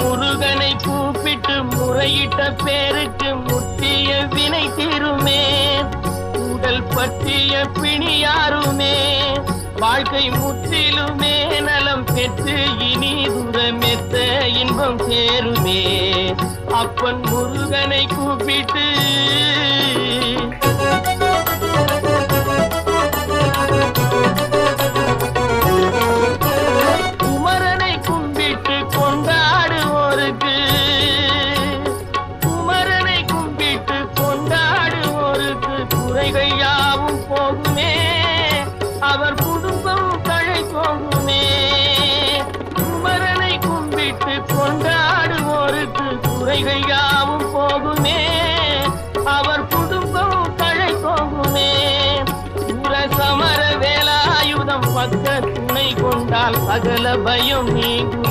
முருகனை கூப்பிட்டு முறையிட்ட பேருக்கு முற்றிய வினை தீருமே. உடல் பற்றிய பிணியாருமே வாழ்க்கை முற்றிலுமே நலம் பெற்று இனி தூரமெத்த இன்பம் சேருமே. அப்பன் முருகனை கூப்பிட்டு குமரனை கும்பிட்டு கொண்டாடுவோருக்கு குமரனை கும்பிட்டு கொண்டாடுவோருக்கு குறைகள் யாவும் போகுமே. அவர் குடும்பம் தழை போகுமே. குமரனை கும்பிட்டு கொண்டாடுவோருக்கு குறைகள் யாவும் போகுமே. அவர் குடும்பம் தழை போகுமே. சமர வேலாயுதம் பக்க துணை கொண்டால் சகல பயம் நீங்கும்.